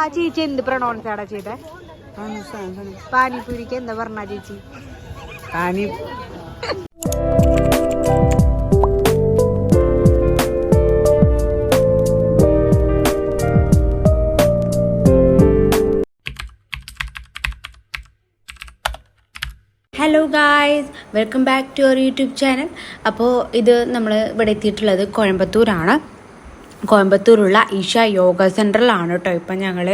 ആ ചേച്ചി എന്ത് പ്രൊണൗൺസ് ആടാ ചെയ്തേ? പാനിപൂരിക്ക് എന്താ പറഞ്ഞ ചേച്ചി? Hello guys, welcome back to our YouTube channel. അപ്പോൾ ഇത് നമ്മൾ ഇവിടെ എത്തിയിട്ടുള്ളത് കോയമ്പത്തൂരാണ്. കോയമ്പത്തൂരുള്ള ഈശ യോഗ സെൻറ്ററിലാണ് കേട്ടോ ഇപ്പം ഞങ്ങൾ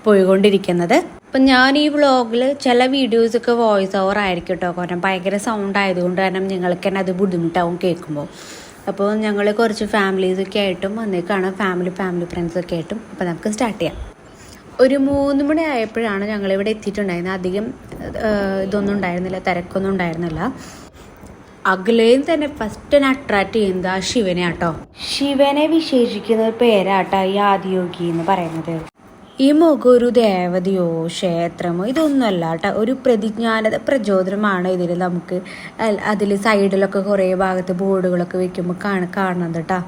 പോയിക്കൊണ്ടിരിക്കുന്നത്. അപ്പം ഞാൻ ഈ വ്ളോഗിൽ ചില വീഡിയോസൊക്കെ വോയിസ് ഓവർ ആയിരിക്കും കേട്ടോ, കാരണം ഭയങ്കര സൗണ്ട് ആയതുകൊണ്ട് കാരണം നിങ്ങൾക്ക് തന്നെ അത് ബുദ്ധിമുട്ടാവും കേൾക്കുമ്പോൾ. അപ്പോൾ ഞങ്ങൾ കുറച്ച് ഫാമിലീസൊക്കെ ആയിട്ടും വന്നേക്കാണ്, ഫാമിലി ഫ്രണ്ട്സൊക്കെ ആയിട്ടും. അപ്പോൾ നമുക്ക് സ്റ്റാർട്ട് ചെയ്യാം. ഒരു 3 മണി ആയപ്പോഴാണ് ഞങ്ങളിവിടെ എത്തിയിട്ടുണ്ടായിരുന്നത്. അധികം ഇതൊന്നും ഉണ്ടായിരുന്നില്ല, തിരക്കൊന്നും ഉണ്ടായിരുന്നില്ല. അകലേയും തന്നെ ഫസ്റ്റ് തന്നെ അട്രാക്ട് ചെയ്യുന്നത് ആ ശിവനെ ആട്ടോ. ശിവനെ വിശേഷിക്കുന്ന പേരാട്ടോ ഈ ആദിയോഗി എന്ന് പറയുന്നത്. ഈ മുഖം ഒരു ദേവതയോ ക്ഷേത്രമോ ഇതൊന്നുമല്ല കേട്ടോ, ഒരു പ്രതിജ്ഞാനത പ്രചോദനമാണ് ഇതിൽ നമുക്ക്. അതിൽ സൈഡിലൊക്കെ കുറേ ഭാഗത്ത് ബോർഡുകളൊക്കെ വെക്കുമ്പോൾ കാണുന്നത് കേട്ടോ.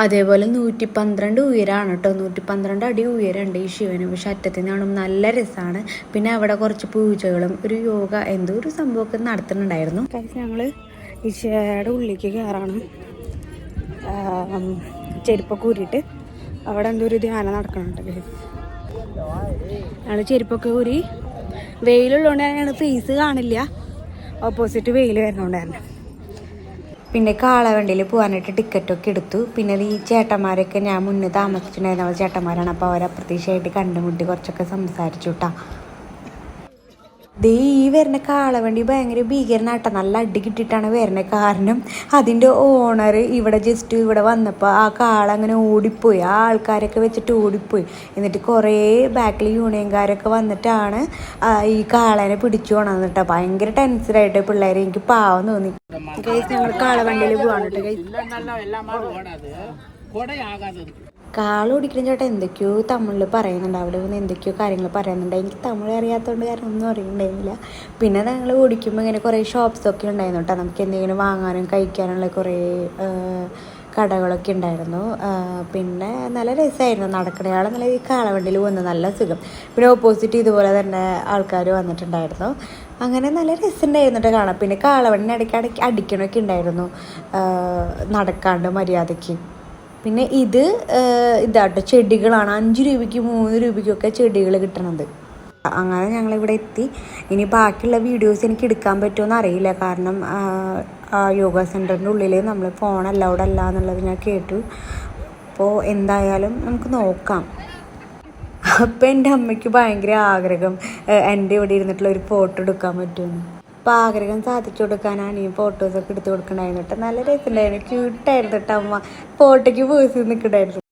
അതേപോലെ 112 ഉയരമാണ് കേട്ടോ, 112 അടി ഉയരമുണ്ട് ഈ ശിവന്. പക്ഷെ അറ്റത്തിൽ നിന്നാണ് നല്ല രസമാണ്. പിന്നെ അവിടെ കുറച്ച് പൂജകളും ഒരു യോഗ എന്തോ ഒരു സംഭവമൊക്കെ നടത്തുന്നുണ്ടായിരുന്നു. ഞങ്ങൾ ഈശോയുടെ ഉള്ളിലേക്ക് കയറാണ്, ചെരുപ്പൊക്കെ ഊരിയിട്ട്. അവിടെ എന്തോ ഒരു ധ്യാനം നടക്കണുണ്ട്. ഞങ്ങൾ ചെരുപ്പൊക്കെ ഊരി, വെയിലുള്ളതുകൊണ്ട് തന്നെയാണ് ഫേസ് കാണില്ല, ഓപ്പോസിറ്റ് വെയിൽ വരുന്നതുകൊണ്ടായിരുന്നു. പിന്നെ കാളവണ്ടിയിൽ പോകാനായിട്ട് ടിക്കറ്റൊക്കെ എടുത്തു. പിന്നെ ഈ ചേട്ടന്മാരൊക്കെ ഞാൻ മുന്നേ താമസിച്ചിട്ടുണ്ടായിരുന്ന ചേട്ടന്മാരാണ്. അപ്പോൾ അവരപ്രതീക്ഷയായിട്ട് കണ്ടുമുട്ടി കുറച്ചൊക്കെ സംസാരിച്ചു കേട്ടോ. ഈ വരുന്ന കാളവണ്ടി ഭയങ്കര ഭീകരനാട്ടോ, നല്ല അടി കിട്ടിയിട്ടാണ് വരുന്നത്. കാരണം അതിൻ്റെ ഓണർ ഇവിടെ ജസ്റ്റ് ഇവിടെ വന്നപ്പോൾ ആ കാള അങ്ങനെ ഓടിപ്പോയി, ആ ആൾക്കാരൊക്കെ വെച്ചിട്ട് ഓടിപ്പോയി. എന്നിട്ട് കുറേ ബാക്കിൽ യൂണിയൻകാരൊക്കെ വന്നിട്ടാണ് ഈ കാളേനെ പിടിച്ചു കൊണ്ടുവന്നിട്ടോ. ഭയങ്കര ടെൻഷനായിട്ട് പിള്ളേരെ, എനിക്ക് പാവം തോന്നി. ഞങ്ങൾ കാളവണ്ടിയിൽ പോവാണ് കേട്ടോ. കാള ഓടിക്കുന്ന ചേട്ടാ എന്തൊക്കെയോ തമിഴിൽ പറയുന്നുണ്ട്, അവിടെ നിന്ന് എന്തൊക്കെയോ കാര്യങ്ങൾ പറയുന്നുണ്ട്. എനിക്ക് തമിഴ് അറിയാത്തതുകൊണ്ട് കാരണം ഒന്നും അറിയണ്ടായിരുന്നില്ല. പിന്നെ ഞങ്ങൾ ഓടിക്കുമ്പോൾ ഇങ്ങനെ കുറേ ഷോപ്സൊക്കെ ഉണ്ടായിരുന്നു കേട്ടോ, നമുക്ക് എന്തെങ്കിലും വാങ്ങാനും കഴിക്കാനുള്ള കുറേ കടകളൊക്കെ ഉണ്ടായിരുന്നു. പിന്നെ നല്ല രസമായിരുന്നു നടക്കണയാൾ. നല്ല ഈ കാളവണ്ടിയിൽ പോകുന്നത് നല്ല സുഖം. പിന്നെ ഓപ്പോസിറ്റ് ഇതുപോലെ തന്നെ ആൾക്കാർ വന്നിട്ടുണ്ടായിരുന്നു. അങ്ങനെ നല്ല രസമുണ്ടായിരുന്നു കേട്ടോ കാണാം. പിന്നെ കാളവണ്ടി ഇടയ്ക്ക് അടിക്കണമൊക്കെ ഉണ്ടായിരുന്നു നടക്കാണ്ട് മര്യാദയ്ക്ക്. പിന്നെ ഇതാട്ടോ ചെടികളാണ്, 5 രൂപയ്ക്ക് 3 രൂപയ്ക്കൊക്കെ ചെടികൾ കിട്ടണത്. അങ്ങനെ ഞങ്ങളിവിടെ എത്തി. ഇനി ബാക്കിയുള്ള വീഡിയോസ് എനിക്ക് എടുക്കാൻ പറ്റുമോ അറിയില്ല, കാരണം യോഗ സെൻറ്ററിൻ്റെ ഉള്ളിൽ നമ്മൾ ഫോൺ അലൗഡ് അല്ല എന്നുള്ളത് ഞാൻ കേട്ടു. അപ്പോൾ എന്തായാലും നമുക്ക് നോക്കാം. അപ്പം എൻ്റെ അമ്മയ്ക്ക് ഭയങ്കര ആഗ്രഹം എൻ്റെ ഇവിടെ ഇരുന്നിട്ടുള്ള ഒരു ഫോട്ടോ എടുക്കാൻ പറ്റുമെന്ന്. അപ്പോൾ ആഗ്രഹം സാധിച്ചു കൊടുക്കാനാണ് ഈ ഫോട്ടോസൊക്കെ എടുത്ത് കൊടുക്കണമായിരുന്നു കേട്ടോ. നല്ല രസമുണ്ടായിരുന്നു, ക്യൂട്ടായിരുന്നു കേട്ടോ. അമ്മ ഫോട്ടോയ്ക്ക് പോസ് നിൽക്കണ്ടായിരുന്നു.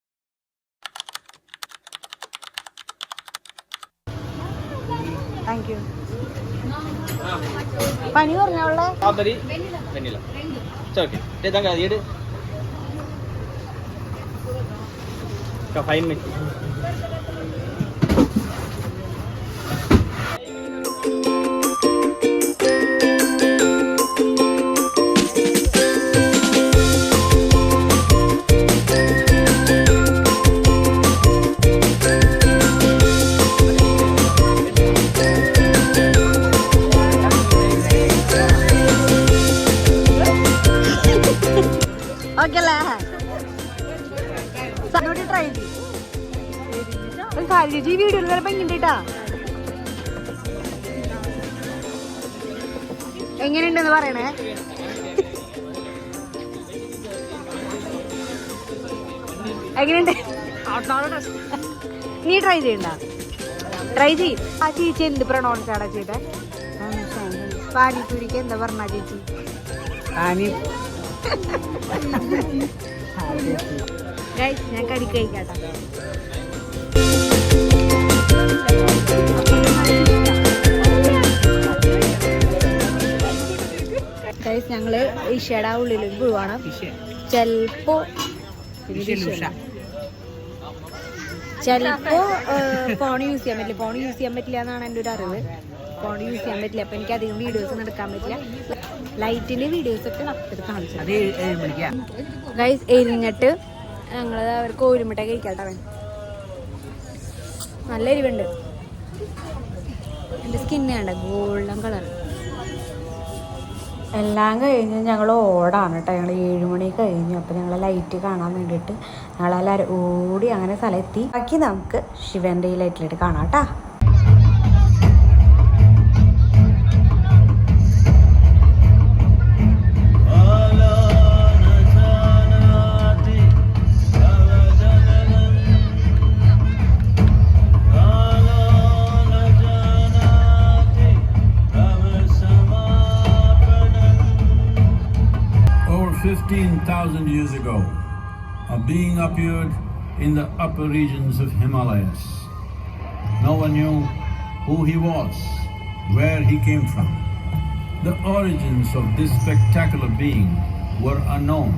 Thank you. പനി പറഞ്ഞോളെ ട്രൈ ചെയ്യും. ഈ വീഡിയോയിൽ ചിലപ്പോൾ ഇങ്ങോട്ടാ എങ്ങനെയുണ്ടെന്ന് പറയണേ. എങ്ങനെയുണ്ട്? നീ ട്രൈ ചെയ്യണ്ട, ട്രൈ ചെയ്യും. ആ ചേച്ചി എന്ത് പ്രൊണൗൺസ് ആടാ ചെയ്തേ? പാനിപൂരിക്ക് എന്താ പറഞ്ഞ ചേച്ചി? ഞാൻ കടി കഴിക്കാട്ടോ. ഞങ്ങള് ഈശയുടെ ഉള്ളിലേക്ക് പോവാണ്. ചിലപ്പോ ഫോൺ യൂസ് ചെയ്യാൻ പറ്റില്ല. ഫോൺ യൂസ് ചെയ്യാൻ പറ്റില്ല എന്നാണ് എൻ്റെ ഒരു അറിവ്. ഫോൺ യൂസ് ചെയ്യാൻ പറ്റില്ല. അപ്പം എനിക്ക് അധികം വീഡിയോസ് ഒന്നും എടുക്കാൻ പറ്റില്ല. ലൈറ്റിൻ്റെ വീഡിയോസൊക്കെ നടത്തിട്ട് കാണിച്ചു. ഗൈസ് എരിഞ്ഞിട്ട് ഞങ്ങൾ അവർക്ക് കോഴിമുട്ട കഴിക്കാട്ടോ. നല്ല എരിവുണ്ട്. എൻ്റെ സ്കിന്ന് കണ്ട ഗോൾഡൻ കളർ. എല്ലാം കഴിഞ്ഞ് ഞങ്ങൾ ഓടാണ് കേട്ടോ. ഞങ്ങൾ 7 മണി കഴിഞ്ഞു. അപ്പോൾ ഞങ്ങൾ ലൈറ്റ് കാണാൻ വേണ്ടിയിട്ട് ഞങ്ങളെല്ലാവരും ഓടി അങ്ങനെ സ്ഥലമെത്തി. ബാക്കി നമുക്ക് ശിവൻ്റെ ഈ ലൈറ്റിലിട്ട് കാണാം കേട്ടോ. Over 15,000 years ago, a being appeared in the upper regions of Himalayas. No one knew who he was, where he came from. The origins of this spectacular being were unknown.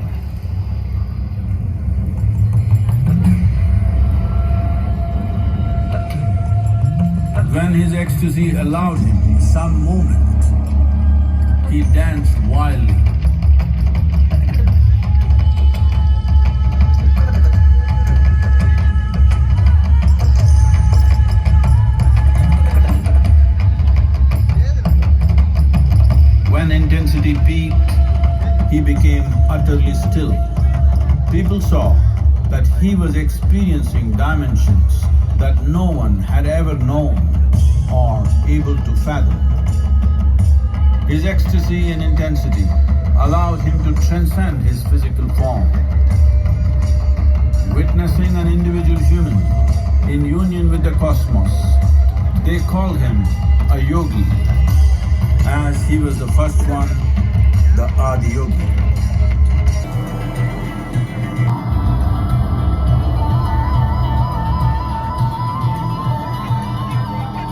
When his ecstasy allowed him some movement, he danced wildly. When intensity peaked, he became utterly still. People saw that he was experiencing dimensions that no one had ever known or able to fathom. His ecstasy and intensity allowed him to transcend his physical form. Witnessing an individual human in union with the cosmos, they called him a yogi, as he was the first one, the Adi Yogi.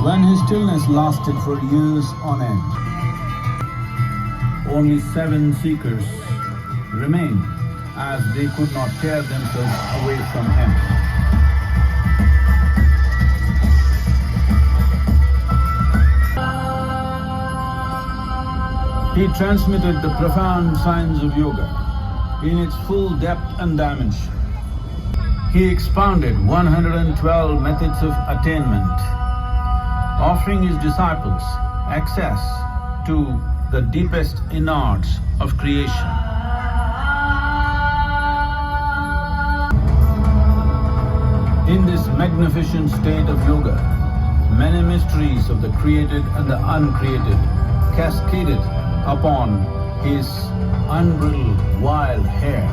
When his stillness lasted for years on end, only 7 seekers remained, as they could not tear themselves away from him. He transmitted the profound science of yoga in its full depth and dimension. He expounded 112 methods of attainment, offering his disciples access to the deepest innards of creation. In this magnificent state of yoga, many mysteries of the created and the uncreated cascaded upon his unbridled wild hair.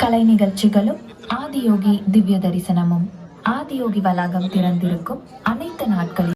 கலை நிகழ்ச்சிகளும் ஆதியோகி திவ்ய தரிசனமும் ஆதியோகி வளாகம் திறந்திருக்கும் அனைத்து நாட்களிலும்